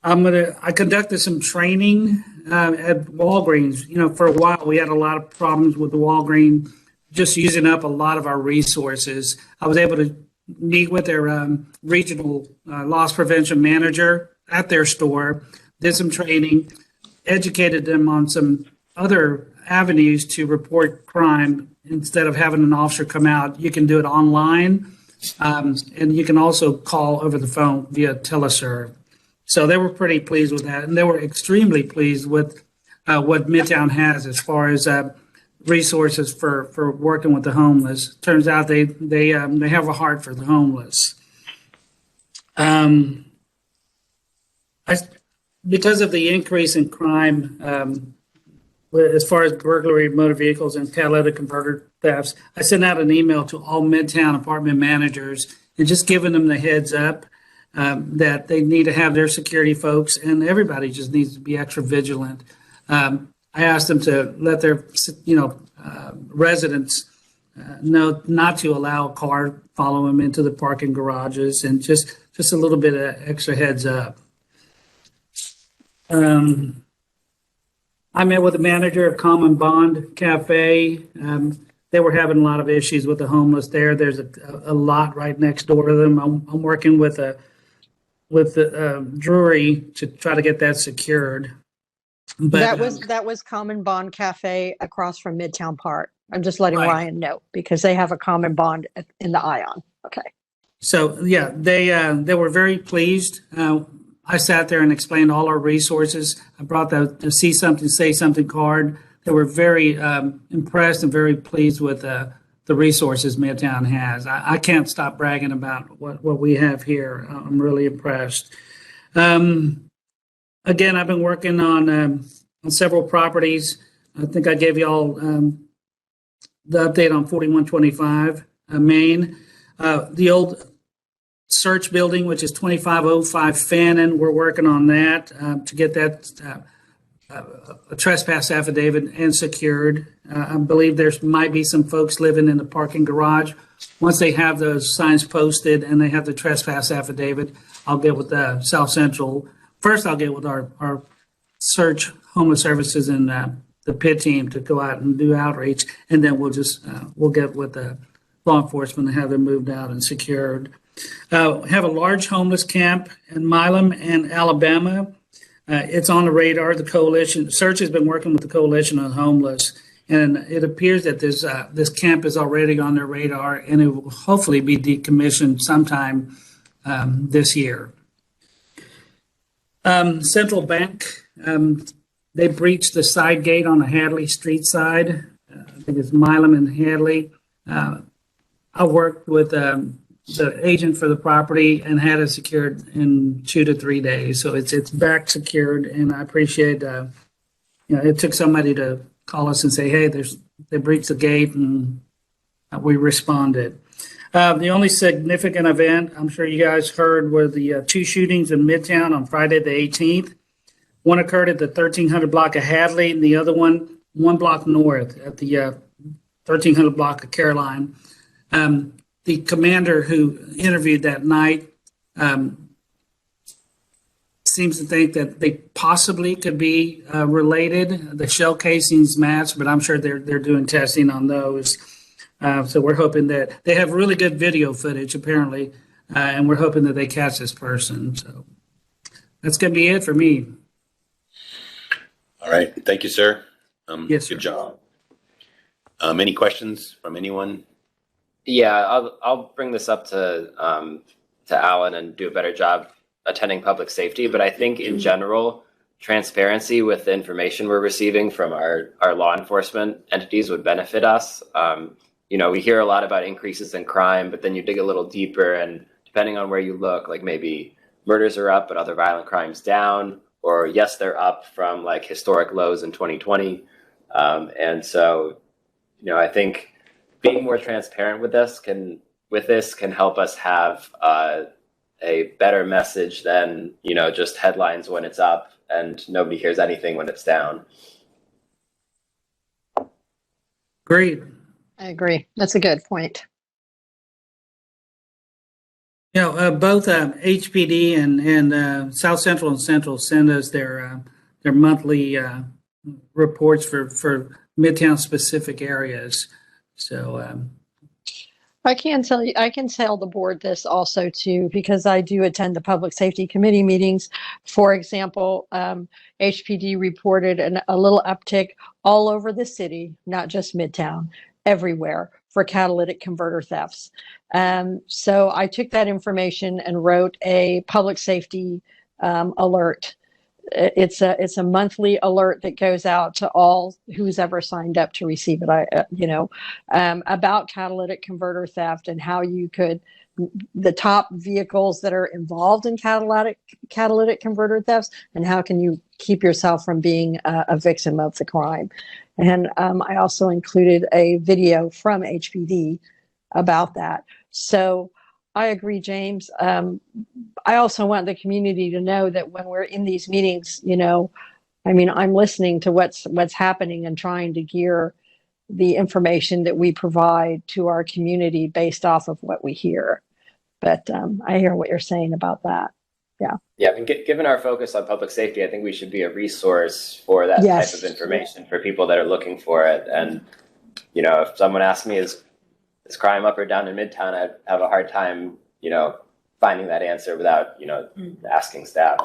I conducted some training at Walgreens. You know, for a while, we had a lot of problems with the Walgreens just using up a lot of our resources. I was able to meet with their regional loss prevention manager at their store, did some training, educated them on some other avenues to report crime. Instead of having an officer come out, you can do it online, and you can also call over the phone via teleserve. So they were pretty pleased with that, and they were extremely pleased with what Midtown has as far as resources for working with the homeless. Turns out they have a heart for the homeless. Because of the increase in crime, as far as burglary, motor vehicles, and catalytic converter thefts, I sent out an email to all Midtown apartment managers and just giving them the heads up that they need to have their security folks, and everybody just needs to be extra vigilant. I asked them to let their, residents know not to allow a car follow them into the parking garages, and just a little bit of extra heads up. I met with the manager of Common Bond Cafe. They were having a lot of issues with the homeless there. There's a lot right next door to them. I'm working with the Drury to try to get that secured. But that was Common Bond Cafe across from Midtown Park. I'm just letting Right. Ryan know because they have a Common Bond in the Ion. Okay. So yeah, they were very pleased. I sat there and explained all our resources. I brought the See Something, Say Something card. They were very impressed and very pleased with the resources Midtown has. I can't stop bragging about what we have here. I'm really impressed. Again, I've been working on several properties. I think I gave you all the update on 4125 Main. The old Search building, which is 2505 Fannin, we're working on that to get that a trespass affidavit and secured. I believe there might be some folks living in the parking garage. Once they have those signs posted and they have the trespass affidavit, I'll get with the South Central. First, I'll get with our Search Homeless Services and the PIT team to go out and do outreach, and then we'll get with the law enforcement and have them moved out and secured. Have a large homeless camp in Milam and Alabama. It's on the radar. The coalition, Search has been working with the Coalition on Homeless, and it appears that this camp is already on their radar, and it will hopefully be decommissioned sometime this year. Central Bank, they breached the side gate on the Hadley Street side. I think it's Milam and Hadley. I worked with the agent for the property and had it secured in 2 to 3 days. So it's back secured, and I appreciate, it took somebody to call us and say, hey, they breached the gate, and we responded. The only significant event I'm sure you guys heard were the 2 shootings in Midtown on Friday the 18th. One occurred at the 1300 block of Hadley, and the other one block north at the 1300 block of Caroline. The commander who interviewed that night seems to think that they possibly could be related. The shell casings match, but I'm sure they're doing testing on those. So we're hoping that they have really good video footage, apparently, and we're hoping that they catch this person. So that's going to be it for me. All right. Thank you, sir. Yes, sir. Good job. Any questions from anyone? Yeah, I'll bring this up to Alan and do a better job attending public safety. But I think in general, transparency with the information we're receiving from our law enforcement entities would benefit us. You know, we hear a lot about increases in crime, but then you dig a little deeper, and depending on where you look, like maybe murders are up, but other violent crimes down, or yes, they're up from like historic lows in 2020. And so, you know, I think being more transparent with this can help us have a better message than, you know, just headlines when it's up and nobody hears anything when it's down. Great. I agree. That's a good point. You know, both HPD and South Central and Central send us their monthly reports for Midtown specific areas. So I can tell the board this also too, because I do attend the public safety committee meetings. For example, HPD reported a little uptick all over the city, not just Midtown, everywhere for catalytic converter thefts. So I took that information and wrote a public safety alert. It's a monthly alert that goes out to all who's ever signed up to receive it. About catalytic converter theft and how you could, the top vehicles that are involved in catalytic converter thefts, and how can you keep yourself from being a victim of the crime. And I also included a video from HPD about that. So I agree, James. I also want the community to know that when we're in these meetings, I'm listening to what's happening and trying to gear the information that we provide to our community based off of what we hear. But I hear what you're saying about that. Yeah. Yeah, I mean, given our focus on public safety, I think we should be a resource for that type of information for people that are looking for it. And, if someone asked me, is crime up or down in Midtown, I'd have a hard time, finding that answer without, asking staff.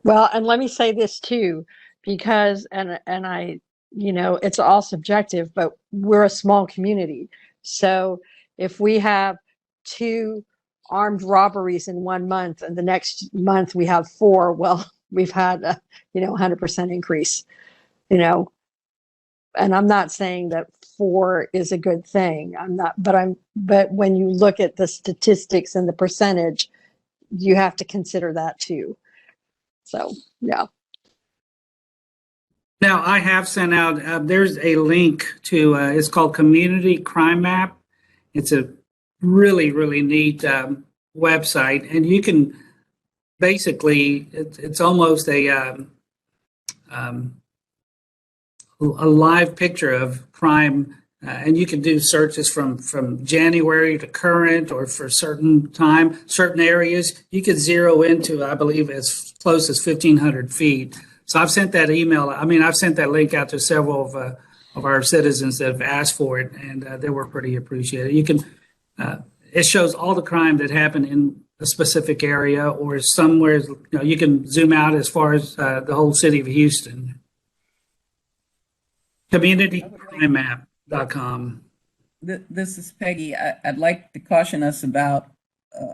Well, and let me say this too, because, and I, it's all subjective, but we're a small community. So if we have 2 armed robberies in 1 month and the next month we have 4, well, we've had a, 100% increase, and I'm not saying that 4 is a good thing. But when you look at the statistics and the percentage, you have to consider that too. So, yeah. now I have sent out, there's a link to, it's called Community Crime Map. It's a really, really neat website. And you can basically, it's almost a live picture of crime. And you can do searches from January to current, or for certain areas. You could zero into, I believe, as close as 1,500 feet. So I've sent that email. I've sent that link out to several of our citizens that have asked for it, and they were pretty appreciative. You can, it shows all the crime that happened in a specific area, or somewhere. You can zoom out as far as the whole city of Houston. CommunityCrimeMap.com. This is Peggy. I'd like to caution us about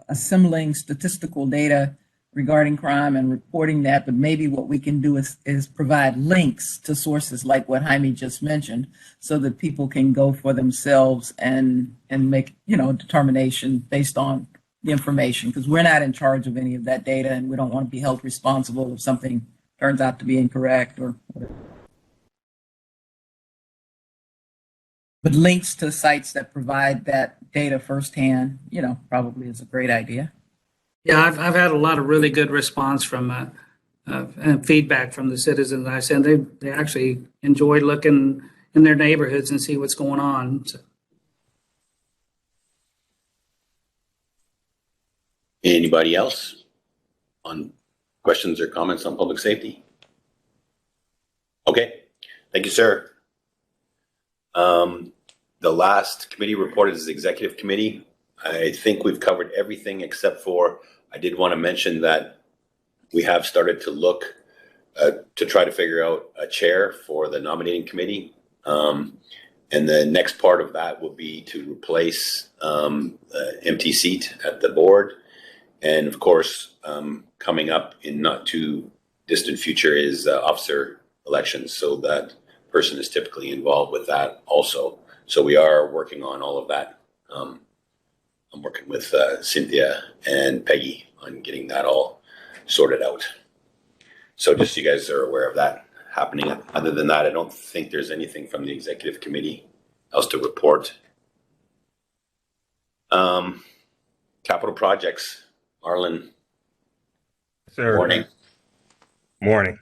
assembling statistical data regarding crime and reporting that, but maybe what we can do is provide links to sources like what Jaime just mentioned, so that people can go for themselves and make, a determination based on the information, because we're not in charge of any of that data, and we don't want to be held responsible if something turns out to be incorrect or whatever. But links to sites that provide that data firsthand, probably is a great idea. Yeah, I've had a lot of really good response from and feedback from the citizens. I said they actually enjoy looking in their neighborhoods and see what's going on. So. Anybody else on questions or comments on public safety? Okay, thank you, sir. The last committee report is the executive committee. I think we've covered everything except for, I did want to mention that we have started to look to try to figure out a chair for the nominating committee. And the next part of that will be to replace the empty seat at the board. And of course, coming up in not too distant future is officer elections. So that person is typically involved with that also. So we are working on all of that. I'm working with Cynthia and Peggy on getting that all sorted out. So just so you guys are aware of that happening. Other than that, I don't think there's anything from the executive committee else to report. Capital projects, Arlen. Sir. Morning. Morning.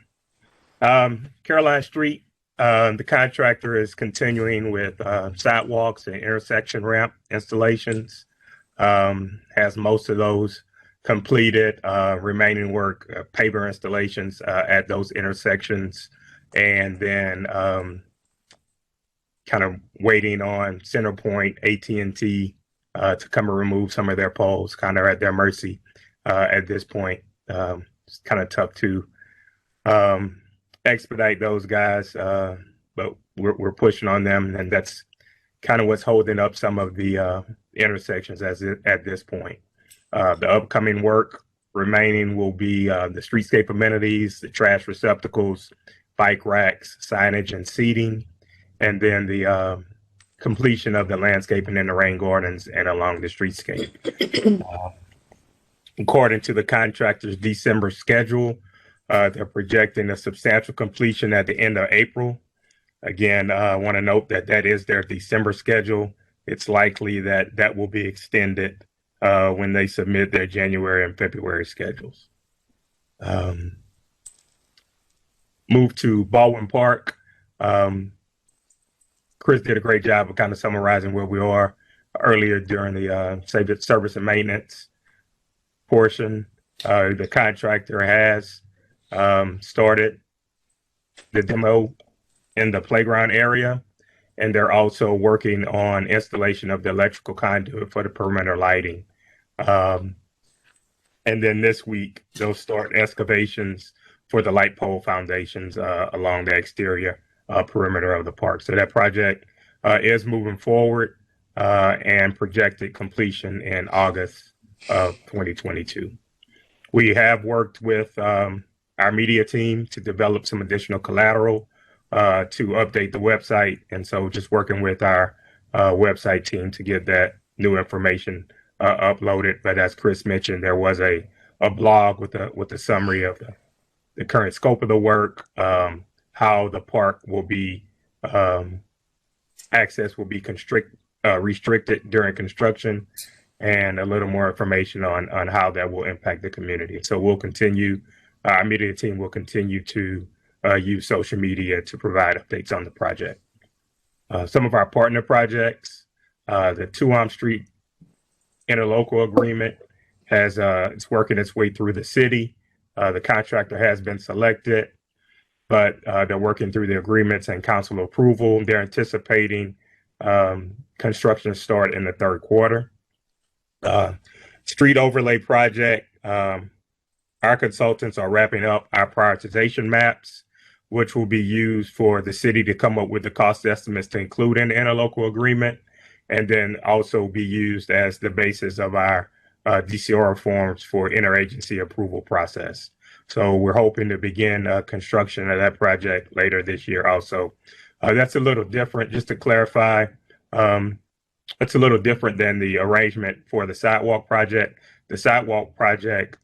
Caroline Street, the contractor is continuing with sidewalks and intersection ramp installations. Has most of those completed, remaining work, paver installations at those intersections, and then kind of waiting on Centerpoint, AT&T to come and remove some of their poles, kind of at their mercy at this point. It's kind of tough to expedite those guys, but we're pushing on them, and that's kind of what's holding up some of the intersections at this point. The upcoming work remaining will be the streetscape amenities, the trash receptacles, bike racks, signage, and seating, and then the completion of the landscaping in the rain gardens and along the streetscape. According to the contractor's December schedule, they're projecting a substantial completion at the end of April. Again, I want to note that that is their December schedule. It's likely that that will be extended when they submit their January and February schedules. Move to Baldwin Park. Chris did a great job of kind of summarizing where we are earlier during the service and maintenance portion. The contractor has started the demo in the playground area, and they're also working on installation of the electrical conduit for the perimeter lighting. And then this week, they'll start excavations for the light pole foundations along the exterior perimeter of the park. So that project is moving forward and projected completion in August of 2022. We have worked with our media team to develop some additional collateral to update the website. And so just working with our website team to get that new information uploaded. But as Chris mentioned, there was a blog with a summary of the current scope of the work, how the park will be, access will be restricted during construction, and a little more information on how that will impact the community. So we'll continue, our media team will continue to use social media to provide updates on the project. Some of our partner projects, the 2 Street interlocal agreement it's working its way through the city. The contractor has been selected, but they're working through the agreements and council approval. They're anticipating construction start in the third quarter. Street overlay project, our consultants are wrapping up our prioritization maps, which will be used for the city to come up with the cost estimates to include in the interlocal agreement, and then also be used as the basis of our DCR forms for interagency approval process. So we're hoping to begin construction of that project later this year also. That's a little different, just to clarify, it's a little different than the arrangement for the sidewalk project. The sidewalk project,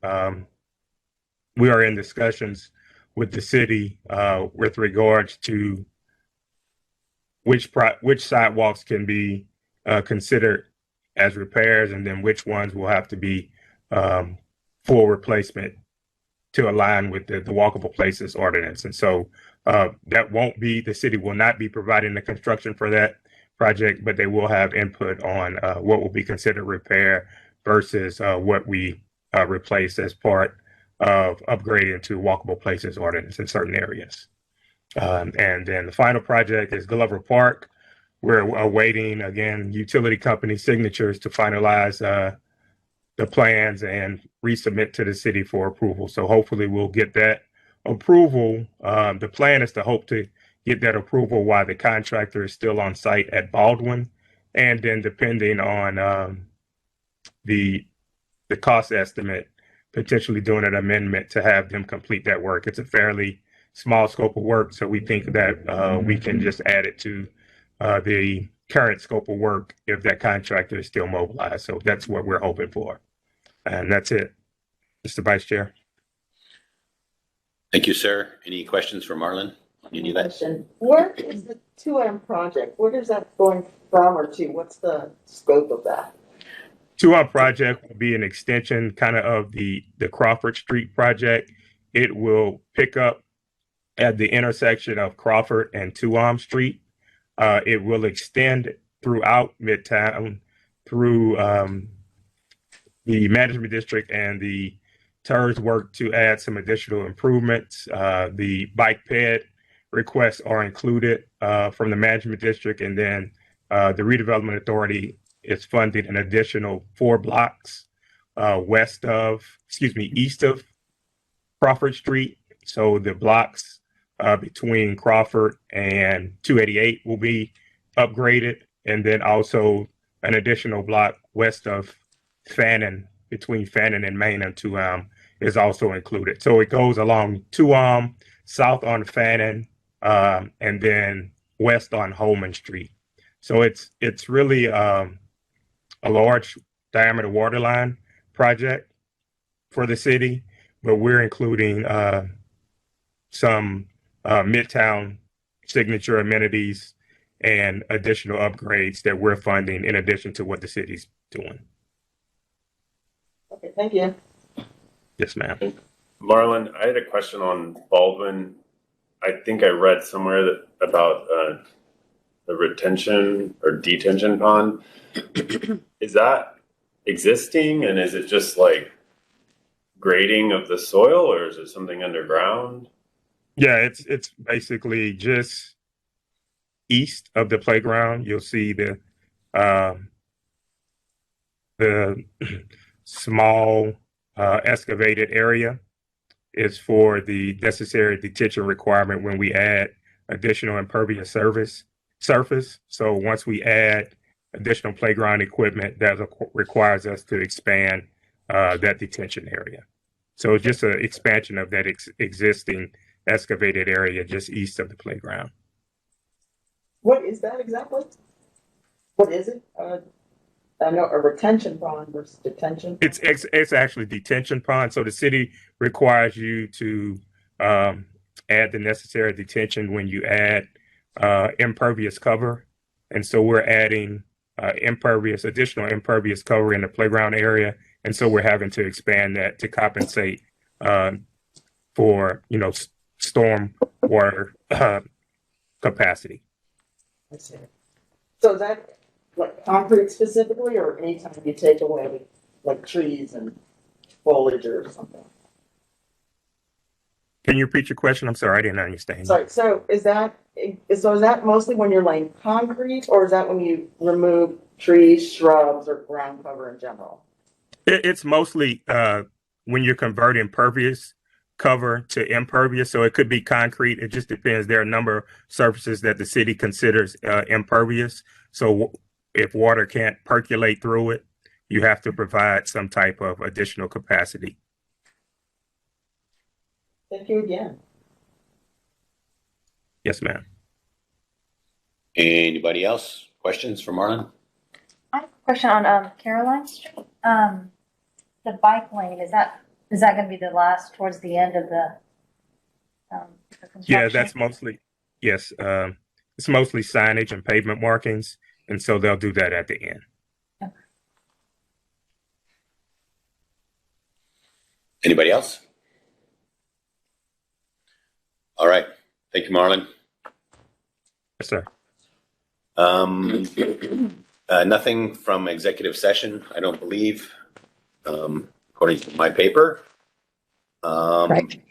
we are in discussions with the city with regards to which sidewalks can be considered as repairs, and then which ones will have to be full replacement to align with the walkable places ordinance. And so that won't be, the city will not be providing the construction for that project, but they will have input on what will be considered repair versus what we replace as part of upgrading to walkable places ordinance in certain areas. And then the final project is Glover Park. we're awaiting, again, utility company signatures to finalize the plans and resubmit to the city for approval. So hopefully we'll get that approval. The plan is to hope to get that approval while the contractor is still on site at Baldwin. And then depending on the cost estimate, potentially doing an amendment to have them complete that work. It's a fairly small scope of work, so we think that we can just add it to the current scope of work if that contractor is still mobilized. So that's what we're hoping for. And that's it, Mr. Vice Chair. Thank you, sir. Any questions for Marlon? Any of that? Question. Where is the 2M project? Where is that going from or to? What's the scope of that? 2M project will be an extension kind of the Crawford Street project. It will pick up at the intersection of Crawford and 2M Street. It will extend throughout Midtown through the management district, and the TERS work to add some additional improvements. The bike ped requests are included from the management district, and then the redevelopment authority is funding an additional 4 blocks east of Crawford Street. So the blocks between Crawford and 288 will be upgraded, and then also an additional block west of Fannin, between Fannin and Main and 2M, is also included. So it goes along 2M, south on Fannin, and then west on Holman Street. So it's really a large diameter water line project for the city, but we're including some Midtown signature amenities and additional upgrades that we're funding in addition to what the city's doing. Okay, thank you. Yes, ma'am. Marlon, I had a question on Baldwin. I think I read somewhere that about the retention or detention pond. Is that existing, and is it just like grading of the soil, or is it something underground? Yeah, it's basically just east of the playground. You'll see the small excavated area is for the necessary detention requirement when we add additional impervious surface. So once we add additional playground equipment, that requires us to expand that detention area. So it's just an expansion of that existing excavated area just east of the playground. What is that exactly? What is it? I know a retention pond versus detention. It's actually detention pond. So the city requires you to add the necessary detention when you add impervious cover, and so we're adding additional impervious cover in the playground area, and so we're having to expand that to compensate for storm water capacity. I see. So is that like concrete specifically, or anytime you take away like trees and foliage or something? Can you repeat your question? I'm sorry, I didn't understand. Sorry. So is that mostly when you're laying concrete, or is that when you remove trees, shrubs, or ground cover in general? It's mostly when you're converting pervious cover to impervious. So it could be concrete. It just depends. There are a number of surfaces that the city considers impervious. So if water can't percolate through it, you have to provide some type of additional capacity. Thank you again. Yes, ma'am. Anybody else? Questions for Marlon? I have a question on Caroline Street. The bike lane, is that going to be the last towards the end of the construction? Yeah, that's mostly, yes. It's mostly signage and pavement markings, and so they'll do that at the end. Okay. Anybody else? All right. Thank you, Marlon. Yes, sir. Nothing from executive session, I don't believe, according to my paper. Right.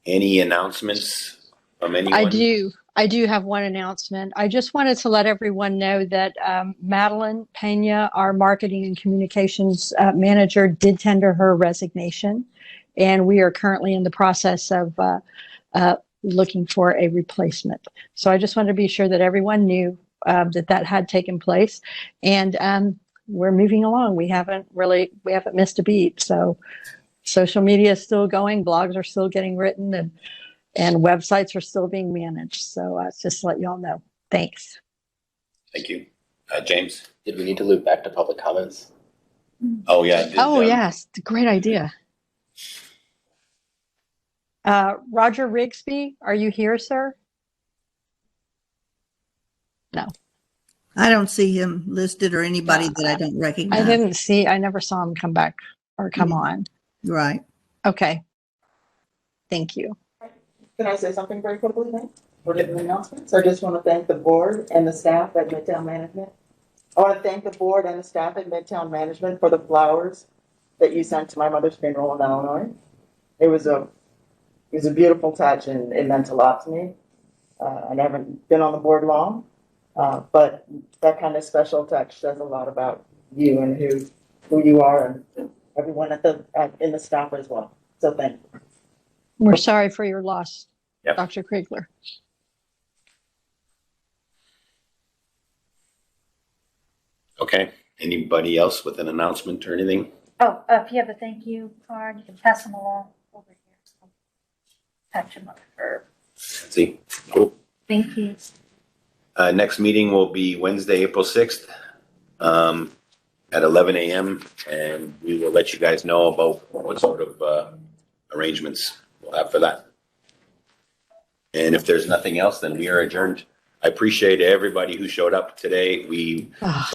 Any announcements from anyone? I do. I do have one announcement. I just wanted to let everyone know that Madeline Pena, our marketing and communications manager, did tender her resignation, and we are currently in the process of looking for a replacement. So I just wanted to be sure that everyone knew that had taken place, and we're moving along. We haven't missed a beat. So social media is still going, blogs are still getting written, and websites are still being managed. So just to let you all know. Thanks. Thank you. James? Did we need to loop back to public comments? Oh, yeah. Yes, great idea. Roger Rigsby, are you here, sir? No. I don't see him listed or anybody that I don't recognize. I never saw him come back or come on. Right. Okay. Thank you. Can I say something very quickly then? For the announcements? I just want to thank the board and the staff at Midtown Management. I want to thank the board and the staff at Midtown Management for the flowers that you sent to my mother's funeral in Illinois. It was a beautiful touch, and it meant a lot to me. I haven't been on the board long, but that kind of special touch says a lot about you and who you are, and everyone in the staff as well. So thank you. We're sorry for your loss, Yep. Dr. Kriegler. Okay. Anybody else with an announcement or anything? Oh, if you have a thank you card, you can pass them along over here. Patch them up for. Let's see. Cool. Thank you. Next meeting will be Wednesday, April 6th at 11 a.m. And we will let you guys know about what sort of arrangements we'll have for that. And if there's nothing else, then we are adjourned. I appreciate everybody who showed up today. We